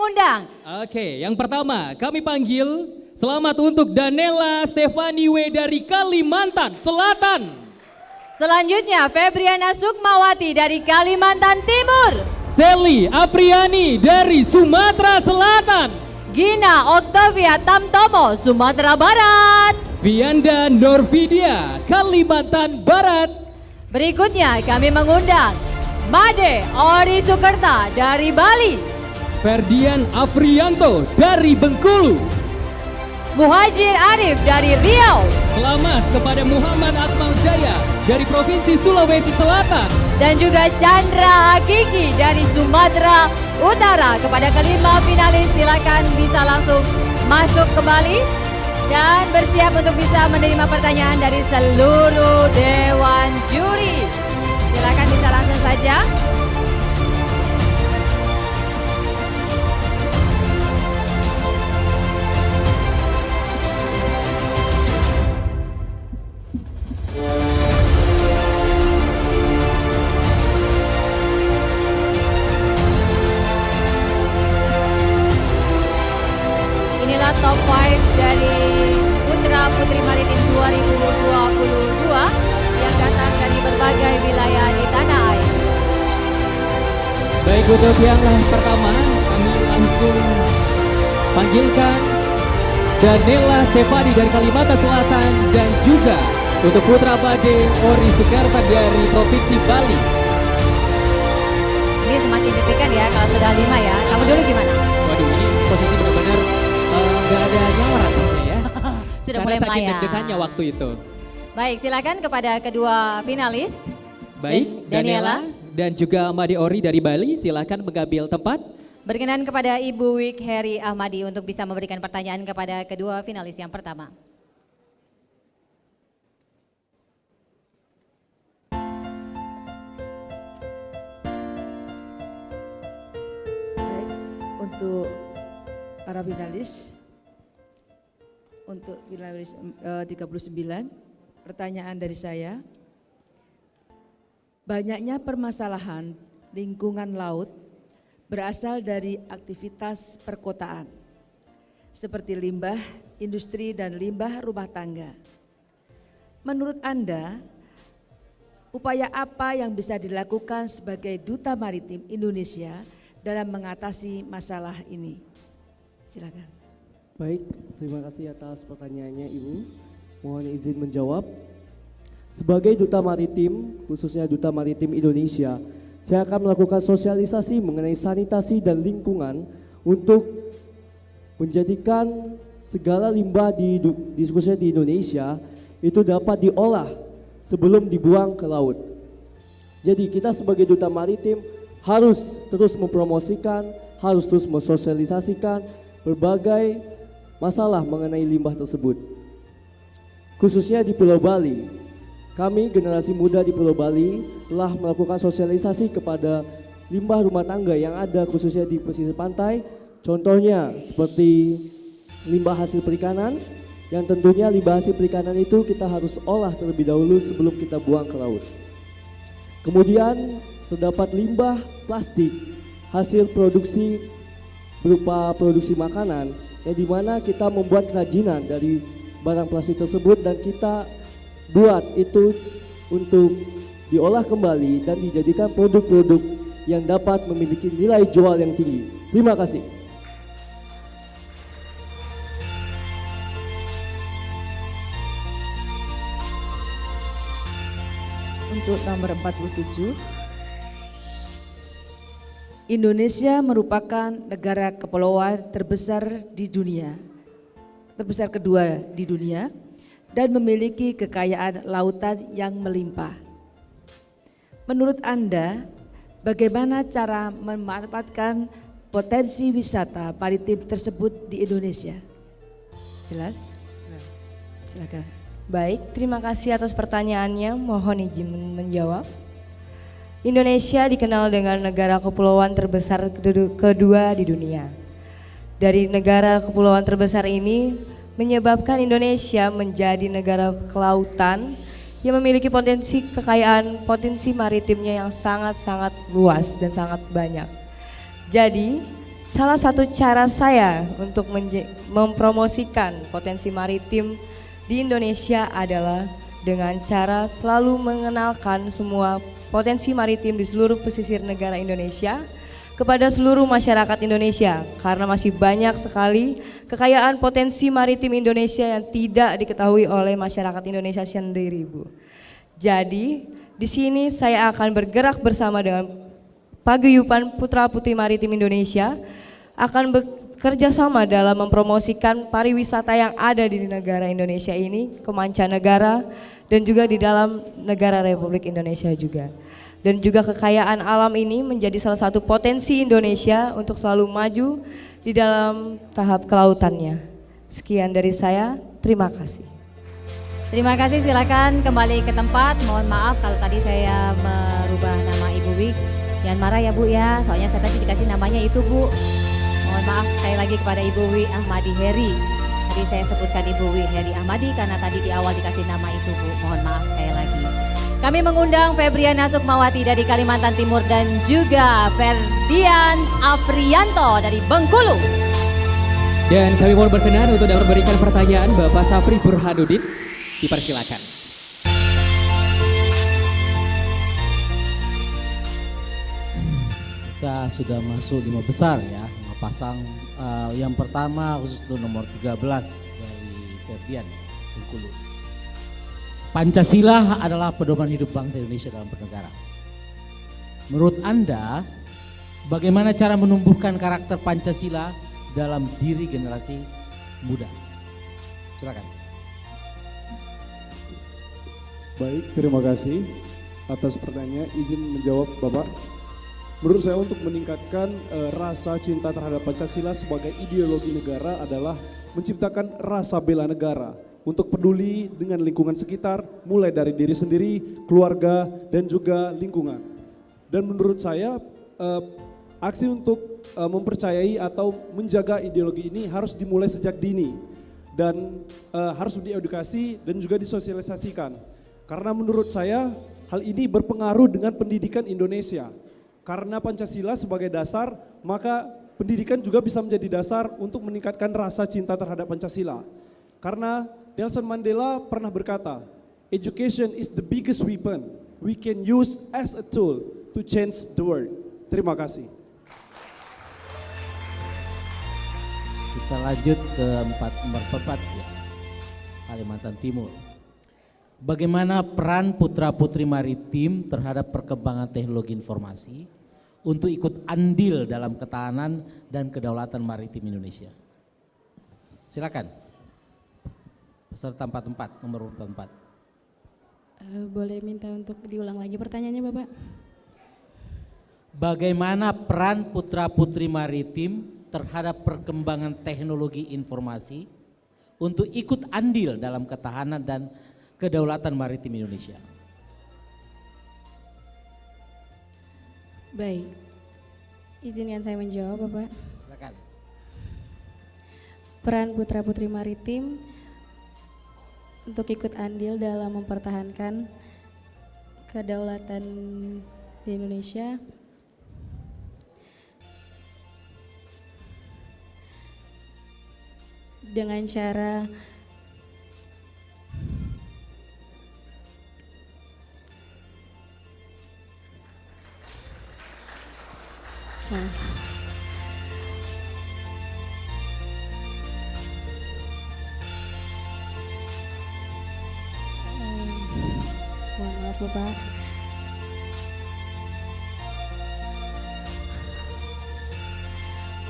mengundang. Oke, yang pertama kami panggil selamat untuk Danella Stefani W dari Kalimantan Selatan. Selanjutnya Febriana Sukmawati dari Kalimantan Timur. Sally Apriani dari Sumatera Selatan. Gina Octavia Tamtomo, Sumatera Barat. Vianda Norvidia, Kalimantan Barat. Berikutnya kami mengundang Made Ori Sukerta dari Bali. Ferdian Afrianto dari Bengkulu. Muhajir Arif dari Riau. Selamat kepada Muhammad Akmal Jaya dari Provinsi Sulawesi Selatan. Dan juga Chandra Hakiki dari Sumatera Utara. Kepada kelima finalis silakan bisa langsung masuk kembali dan bersiap untuk bisa menerima pertanyaan dari seluruh Dewan Juri. Silakan bisa langsung saja. Inilah top 5 dari Putra Putri Maritim 2022 yang datang dari berbagai wilayah di tanah air. Baik, untuk yang pertama kami langsung panggilkan Danella Stefani dari Kalimantan Selatan dan juga untuk Putra Bade Ori Sukerta dari Provinsi Bali. Ini semakin deg-degan ya kalau sudah 5 ya. Kamu dulu gimana? Waduh, ini posisi benar-benar nggak ada nyawa rasanya ya. Sudah Karena mulai saking melayang. deg-degannya waktu itu. Baik, silakan kepada kedua finalis. Baik, Danella dan juga Made Ori dari Bali, silakan mengambil tempat. Berkenan kepada Ibu Wik Heri Ahmadi untuk bisa memberikan pertanyaan kepada kedua finalis yang pertama. Baik, untuk para finalis, untuk finalis 39, pertanyaan dari saya. Banyaknya permasalahan lingkungan laut berasal dari aktivitas perkotaan, seperti limbah industri dan limbah rumah tangga. Menurut Anda, upaya apa yang bisa dilakukan sebagai Duta Maritim Indonesia dalam mengatasi masalah ini? Silakan. Baik, terima kasih atas pertanyaannya Ibu. Mohon izin menjawab. Sebagai Duta Maritim, khususnya Duta Maritim Indonesia, saya akan melakukan sosialisasi mengenai sanitasi dan lingkungan untuk menjadikan segala limbah khususnya di Indonesia itu dapat diolah sebelum dibuang ke laut. Jadi kita sebagai Duta Maritim harus terus mempromosikan, harus terus mensosialisasikan berbagai masalah mengenai limbah tersebut. Khususnya di Pulau Bali, kami generasi muda di Pulau Bali telah melakukan sosialisasi kepada limbah rumah tangga yang ada khususnya di pesisir pantai. Contohnya seperti limbah hasil perikanan, yang tentunya limbah hasil perikanan itu kita harus olah terlebih dahulu sebelum kita buang ke laut. Kemudian terdapat limbah plastik hasil produksi berupa produksi makanan, yang dimana kita membuat kerajinan dari barang plastik tersebut dan kita buat itu untuk diolah kembali dan dijadikan produk-produk yang dapat memiliki nilai jual yang tinggi. Terima kasih. Untuk nomor 47, Indonesia merupakan negara kepulauan terbesar di dunia, terbesar kedua di dunia, dan memiliki kekayaan lautan yang melimpah. Menurut Anda, bagaimana cara memanfaatkan potensi wisata maritim tersebut di Indonesia? Jelas? Silakan. Baik, terima kasih atas pertanyaannya. Mohon izin menjawab. Indonesia dikenal dengan negara kepulauan terbesar kedua di dunia. Dari negara kepulauan terbesar ini menyebabkan Indonesia menjadi negara kelautan yang memiliki potensi kekayaan potensi maritimnya yang sangat-sangat luas dan sangat banyak. Jadi, salah satu cara saya untuk mempromosikan potensi maritim di Indonesia adalah dengan cara selalu mengenalkan semua potensi maritim di seluruh pesisir negara Indonesia kepada seluruh masyarakat Indonesia, karena masih banyak sekali kekayaan potensi maritim Indonesia yang tidak diketahui oleh masyarakat Indonesia sendiri, Bu. Jadi, di sini saya akan bergerak bersama dengan Paguyuban Putra Putri Maritim Indonesia, akan bekerja sama dalam mempromosikan pariwisata yang ada di negara Indonesia ini ke mancanegara dan juga di dalam negara Republik Indonesia juga. Dan juga kekayaan alam ini menjadi salah satu potensi Indonesia untuk selalu maju di dalam tahap kelautannya. Sekian dari saya, terima kasih. Terima kasih, silakan kembali ke tempat. Mohon maaf kalau tadi saya merubah nama Ibu Wik. Jangan marah ya Bu ya, soalnya saya tadi dikasih namanya itu Bu. Mohon maaf sekali lagi kepada Ibu Wi Ahmadi Heri. Tadi saya sebutkan Ibu Wi Heri Ahmadi karena tadi di awal dikasih nama itu Bu. Mohon maaf sekali lagi. Kami mengundang Febriana Sukmawati dari Kalimantan Timur dan juga Ferdian Afrianto dari Bengkulu. Dan kami mohon berkenan untuk dapat memberikan pertanyaan Bapak Safri Burhanuddin. Dipersilakan. Kita sudah masuk 5 besar ya, 5 pasang. Yang pertama khusus untuk nomor 13 dari Ferdian Bengkulu. Pancasila adalah pedoman hidup bangsa Indonesia dalam bernegara. Menurut Anda, bagaimana cara menumbuhkan karakter Pancasila dalam diri generasi muda? Silakan. Baik, terima kasih atas pertanyaan. Izin menjawab Bapak. Menurut saya untuk meningkatkan rasa cinta terhadap Pancasila sebagai ideologi negara adalah menciptakan rasa bela negara. Untuk peduli dengan lingkungan sekitar, mulai dari diri sendiri, keluarga, dan juga lingkungan. Dan menurut saya, aksi untuk mempercayai atau menjaga ideologi ini harus dimulai sejak dini. Dan harus diedukasi dan juga disosialisasikan. Karena menurut saya, hal ini berpengaruh dengan pendidikan Indonesia. Karena Pancasila sebagai dasar, maka pendidikan juga bisa menjadi dasar untuk meningkatkan rasa cinta terhadap Pancasila. Karena Nelson Mandela pernah berkata, education is the biggest weapon we can use as a tool to change the world. Terima kasih. Kita lanjut ke nomor 4 ya, Kalimantan Timur. Bagaimana peran putra-putri maritim terhadap perkembangan teknologi informasi untuk ikut andil dalam ketahanan dan kedaulatan maritim Indonesia? Silakan. Peserta 44, nomor 44. Boleh minta untuk diulang lagi pertanyaannya Bapak? Bagaimana peran putra-putri maritim terhadap perkembangan teknologi informasi untuk ikut andil dalam ketahanan dan kedaulatan maritim Indonesia? Baik, izinkan saya menjawab Bapak. Silakan. Peran putra-putri maritim untuk ikut andil dalam mempertahankan kedaulatan di Indonesia dengan cara mohon maaf Bapak.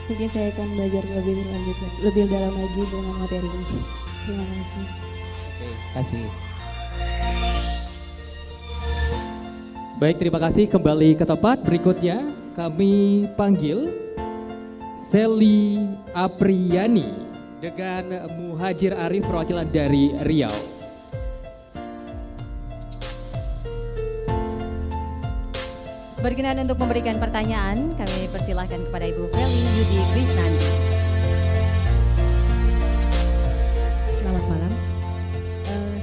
Mungkin saya akan belajar lebih lanjut, lebih dalam lagi dengan materi ini. Terima kasih. Oke, kasih. Baik, terima kasih. Kembali ke tempat. Berikutnya kami panggil Sally Apriani dengan Muhajir Arif perwakilan dari Riau. Berkenan untuk memberikan pertanyaan, kami persilahkan kepada Ibu Feli Yudi Krisnandi. Selamat malam.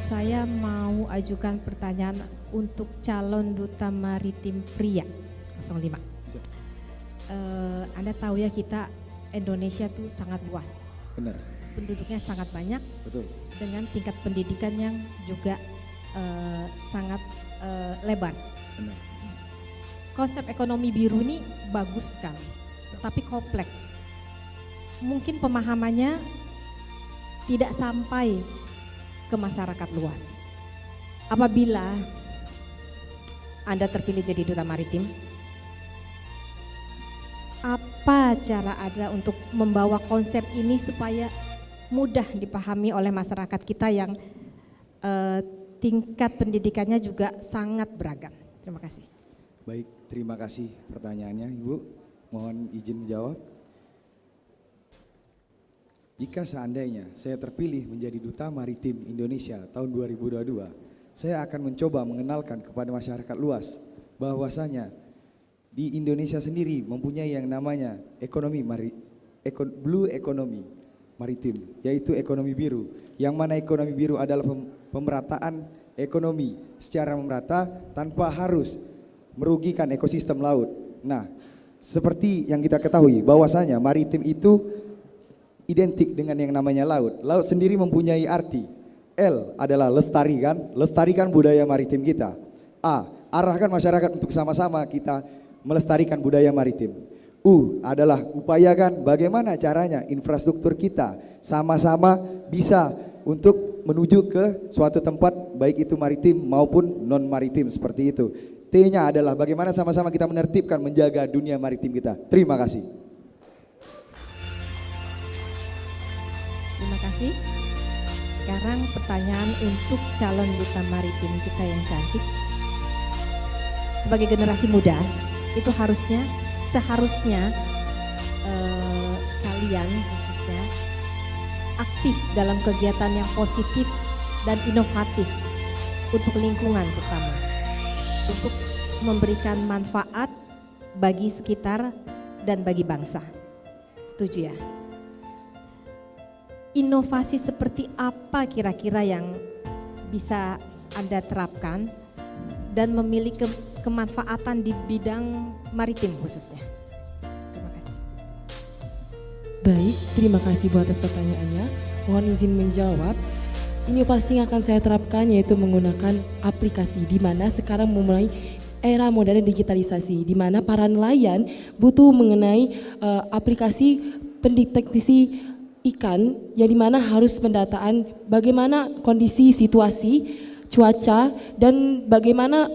Saya mau ajukan pertanyaan untuk calon duta maritim pria 05. Anda tahu ya kita Indonesia tuh sangat luas. Benar. Penduduknya sangat banyak Betul. dengan tingkat pendidikan yang juga sangat lebar. Benar. Konsep ekonomi biru ini bagus sekali, tapi kompleks. Mungkin pemahamannya tidak sampai ke masyarakat luas. Apabila Anda terpilih jadi duta maritim, apa cara Anda untuk membawa konsep ini supaya mudah dipahami oleh masyarakat kita yang tingkat pendidikannya juga sangat beragam? Terima kasih. Baik, terima kasih pertanyaannya Ibu. Mohon izin menjawab. Jika seandainya saya terpilih menjadi Duta Maritim Indonesia tahun 2022, saya akan mencoba mengenalkan kepada masyarakat luas bahwasanya di Indonesia sendiri mempunyai yang namanya blue economy maritim, yaitu ekonomi biru. Yang mana ekonomi biru adalah pemerataan ekonomi secara merata tanpa harus merugikan ekosistem laut. Nah, seperti yang kita ketahui bahwasanya maritim itu identik dengan yang namanya laut. Laut sendiri mempunyai arti. L adalah lestarikan budaya maritim kita. A, arahkan masyarakat untuk sama-sama kita melestarikan budaya maritim. U adalah upayakan bagaimana caranya infrastruktur kita sama-sama bisa untuk menuju ke suatu tempat baik itu maritim maupun non maritim seperti itu. T-nya adalah bagaimana sama-sama kita menertibkan menjaga dunia maritim kita. Terima kasih. Terima kasih. Sekarang pertanyaan untuk calon duta maritim kita yang cantik. Sebagai generasi muda, itu seharusnya kalian khususnya aktif dalam kegiatan yang positif dan inovatif untuk lingkungan terutama, untuk memberikan manfaat bagi sekitar dan bagi bangsa. Setuju ya? Inovasi seperti apa kira-kira yang bisa Anda terapkan dan memiliki kemanfaatan di bidang maritim khususnya? Terima kasih. Baik, terima kasih Bu atas pertanyaannya. Mohon izin menjawab. Inovasi yang akan saya terapkan yaitu menggunakan aplikasi, di mana sekarang memulai era modern digitalisasi, di mana para nelayan butuh mengenai aplikasi pendeteksi ikan yang dimana harus pendataan bagaimana kondisi situasi cuaca dan bagaimana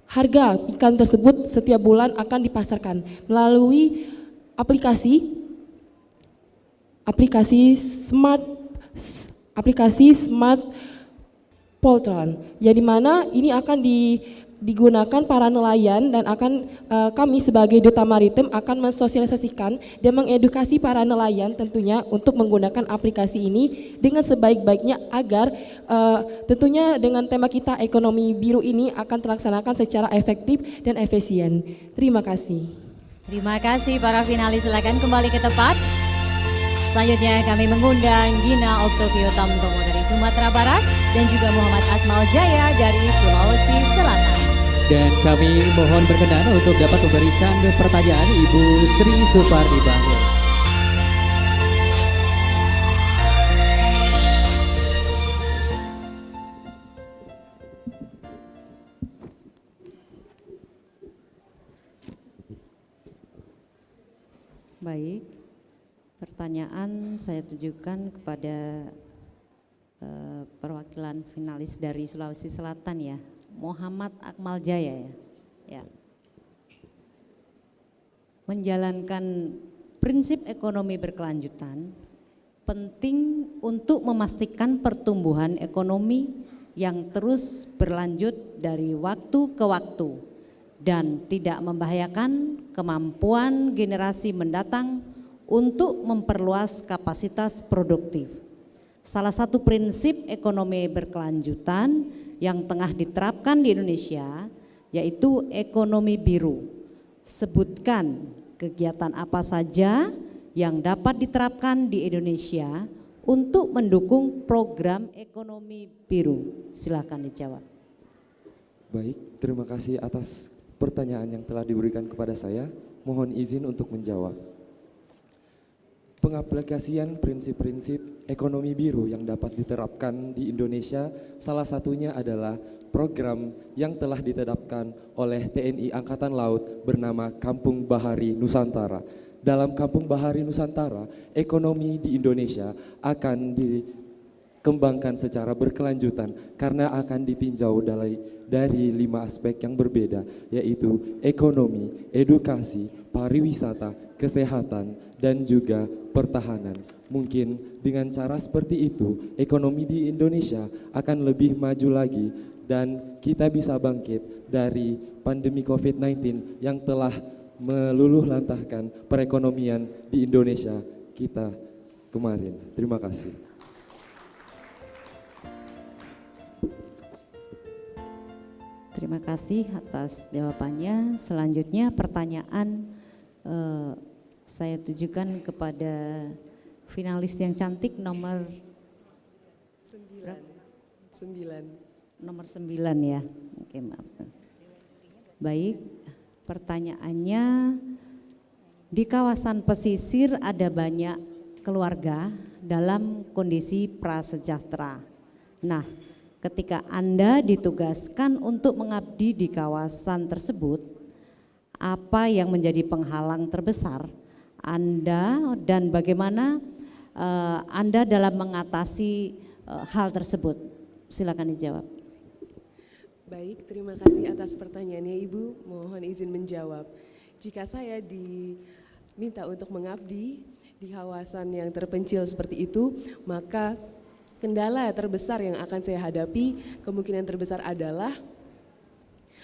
harga ikan tersebut setiap bulan akan dipasarkan melalui aplikasi smart Poltron, yang dimana ini akan digunakan para nelayan dan akan kami sebagai duta maritim akan mensosialisasikan dan mengedukasi para nelayan tentunya untuk menggunakan aplikasi ini dengan sebaik-baiknya agar tentunya dengan tema kita ekonomi biru ini akan terlaksanakan secara efektif dan efisien. Terima kasih. Terima kasih para finalis, silakan kembali ke tempat. Selanjutnya kami mengundang Gina Octavio Tamtomo dari Sumatera Barat dan juga Muhammad Akmal Jaya dari Sulawesi Selatan. Dan kami mohon berkenan untuk dapat memberikan pertanyaan Ibu Sri Supardi Bahlil. Baik, pertanyaan saya tujukan kepada perwakilan finalis dari Sulawesi Selatan ya, Muhammad Akmal Jaya ya. Menjalankan prinsip ekonomi berkelanjutan penting untuk memastikan pertumbuhan ekonomi yang terus berlanjut dari waktu ke waktu dan tidak membahayakan kemampuan generasi mendatang untuk memperluas kapasitas produktif. Salah satu prinsip ekonomi berkelanjutan yang tengah diterapkan di Indonesia yaitu ekonomi biru. Sebutkan kegiatan apa saja yang dapat diterapkan di Indonesia untuk mendukung program ekonomi biru. Silakan dijawab. Baik, terima kasih atas pertanyaan yang telah diberikan kepada saya. mohon izin untuk menjawab. Pengaplikasian prinsip-prinsip ekonomi biru yang dapat diterapkan di Indonesia salah satunya adalah program yang telah ditetapkan oleh TNI Angkatan Laut bernama Kampung Bahari Nusantara. Dalam Kampung Bahari Nusantara, ekonomi di Indonesia akan dikembangkan secara berkelanjutan karena akan ditinjau dari 5 aspek yang berbeda, yaitu ekonomi, edukasi, pariwisata, kesehatan, dan juga pertahanan. Mungkin dengan cara seperti itu, ekonomi di Indonesia akan lebih maju lagi dan kita bisa bangkit dari pandemi COVID-19 yang telah meluluh lantahkan perekonomian di Indonesia kita kemarin. Terima kasih. Terima kasih atas jawabannya. Selanjutnya pertanyaan saya tujukan kepada finalis yang cantik nomor 9. Nomor 9 ya. Oke, maaf. Baik, pertanyaannya, di kawasan pesisir ada banyak keluarga dalam kondisi prasejahtera. Nah, ketika Anda ditugaskan untuk mengabdi di kawasan tersebut, apa yang menjadi penghalang terbesar Anda dan bagaimana Anda dalam mengatasi hal tersebut? Silakan dijawab. Baik, terima kasih atas pertanyaannya Ibu. Mohon izin menjawab. Jika saya diminta untuk mengabdi di kawasan yang terpencil seperti itu, maka kendala terbesar yang akan saya hadapi kemungkinan terbesar adalah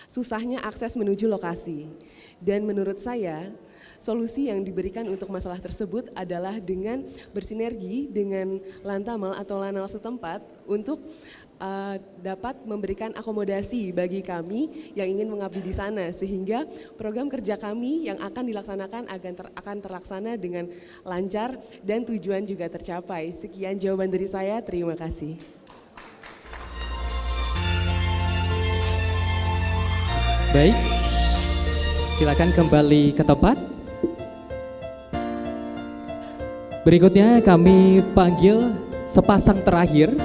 susahnya akses menuju lokasi. Dan menurut saya, solusi yang diberikan untuk masalah tersebut adalah dengan bersinergi dengan Lantamal atau Lanal setempat untuk dapat memberikan akomodasi bagi kami yang ingin mengabdi di sana, sehingga program kerja kami yang akan dilaksanakan akan terlaksana dengan lancar dan tujuan juga tercapai. Sekian jawaban dari saya, terima kasih. Baik, silakan kembali ke tempat. Berikutnya kami panggil sepasang terakhir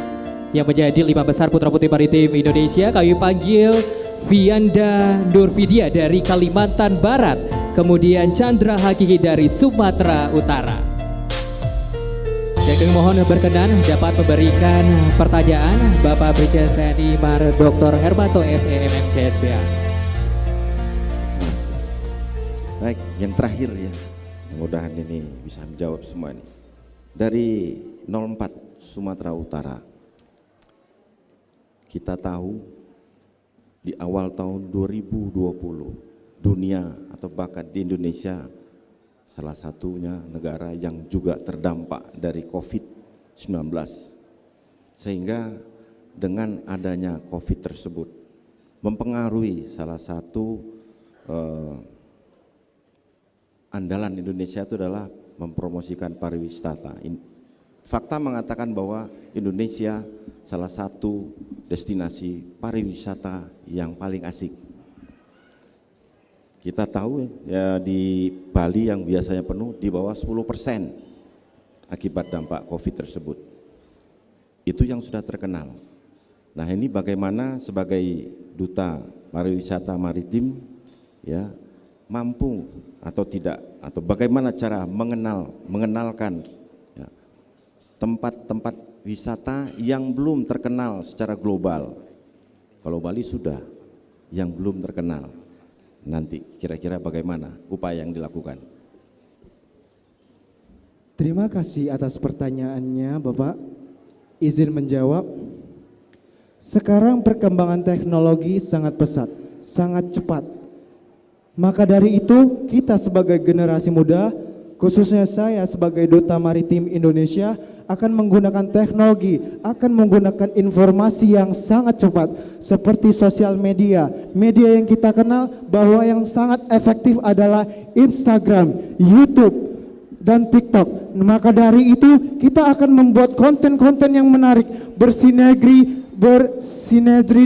yang menjadi 5 besar putra putri maritim Indonesia. Kami panggil Vianda Nurvidia dari Kalimantan Barat, kemudian Chandra Hakiki dari Sumatera Utara. Dan kami mohon berkenan dapat memberikan pertanyaan Bapak Brigjen TNI Mar Dr. Hermanto SEMM CSPA. Baik, yang terakhir ya, mudah-mudahan ini bisa menjawab semua ini. Dari 04 Sumatera Utara, kita tahu di awal tahun 2020 dunia atau bahkan di Indonesia salah satunya negara yang juga terdampak dari COVID-19, sehingga dengan adanya COVID tersebut mempengaruhi salah satu andalan Indonesia itu adalah mempromosikan pariwisata. Fakta mengatakan bahwa Indonesia salah satu destinasi pariwisata yang paling asik. Kita tahu ya di Bali yang biasanya penuh di bawah 10% akibat dampak COVID tersebut. Itu yang sudah terkenal. Nah, ini bagaimana sebagai duta pariwisata maritim ya mampu atau tidak, atau bagaimana cara mengenalkan ya, tempat-tempat wisata yang belum terkenal secara global. Kalau Bali sudah, yang belum terkenal. Nanti kira-kira bagaimana upaya yang dilakukan? Terima kasih atas pertanyaannya Bapak. Izin menjawab. Sekarang perkembangan teknologi sangat pesat, sangat cepat. Maka dari itu kita sebagai generasi muda, khususnya saya sebagai Duta Maritim Indonesia akan menggunakan teknologi, akan menggunakan informasi yang sangat cepat seperti sosial media. Media yang kita kenal bahwa yang sangat efektif adalah Instagram, YouTube, dan TikTok. Maka dari itu kita akan membuat konten-konten yang menarik, bersinergi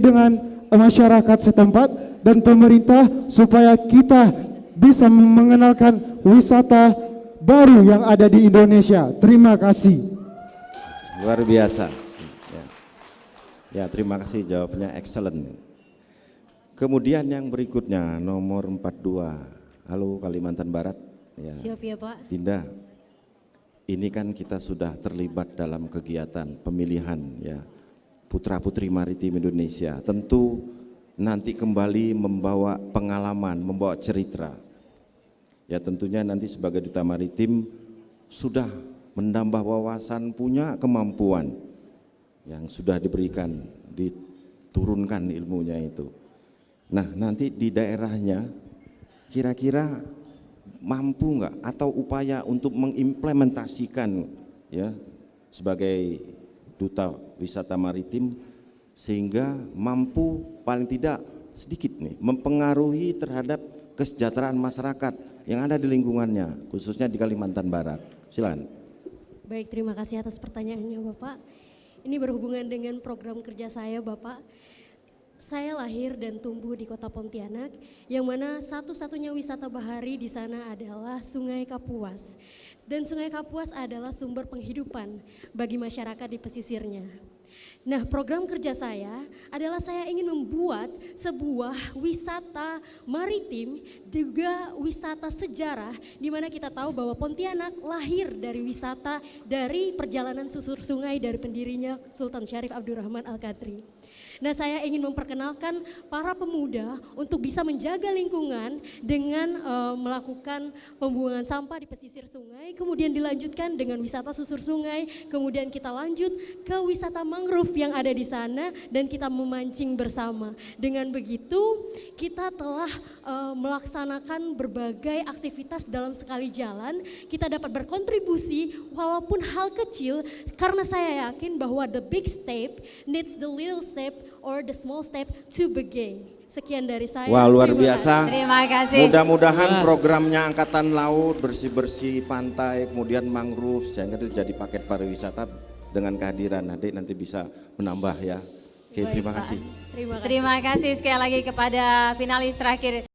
dengan masyarakat setempat dan pemerintah supaya kita bisa mengenalkan wisata baru yang ada di Indonesia. Terima kasih. Luar biasa. Ya, terima kasih, jawabnya excellent. Kemudian yang berikutnya nomor 42. Halo Kalimantan Barat. Ya. Siap ya Pak. Dinda, ini kan kita sudah terlibat dalam kegiatan pemilihan ya putra-putri maritim Indonesia. Tentu nanti kembali membawa pengalaman, membawa cerita. Ya tentunya nanti sebagai duta maritim sudah menambah wawasan, punya kemampuan yang sudah diberikan, diturunkan ilmunya itu. Nah nanti di daerahnya kira-kira mampu nggak atau upaya untuk mengimplementasikan ya sebagai duta wisata maritim sehingga mampu paling tidak sedikit nih mempengaruhi terhadap kesejahteraan masyarakat yang ada di lingkungannya khususnya di Kalimantan Barat. Silakan. Baik, terima kasih atas pertanyaannya Bapak. Ini berhubungan dengan program kerja saya Bapak. Saya lahir dan tumbuh di kota Pontianak, yang mana satu-satunya wisata bahari di sana adalah Sungai Kapuas. Dan Sungai Kapuas adalah sumber penghidupan bagi masyarakat di pesisirnya. Nah, program kerja saya adalah saya ingin membuat sebuah wisata maritim, juga wisata sejarah, di mana kita tahu bahwa Pontianak lahir dari wisata dari perjalanan susur sungai dari pendirinya Sultan Syarif Abdurrahman Al-Qadri. Nah, saya ingin memperkenalkan para pemuda untuk bisa menjaga lingkungan dengan melakukan pembuangan sampah di pesisir sungai, kemudian dilanjutkan dengan wisata susur sungai, kemudian kita lanjut ke wisata mangrove yang ada di sana dan kita memancing bersama. Dengan begitu, kita telah melaksanakan berbagai aktivitas dalam sekali jalan, kita dapat berkontribusi walaupun hal kecil karena saya yakin bahwa the big step needs the little step or the small step to begin. Sekian dari saya. Wah, luar biasa. Terima kasih. Mudah-mudahan programnya Angkatan Laut, bersih-bersih pantai, kemudian mangrove, sehingga itu jadi paket pariwisata dengan kehadiran adik nanti bisa menambah ya. Oke, terima kasih. Terima kasih sekali lagi kepada finalis terakhir.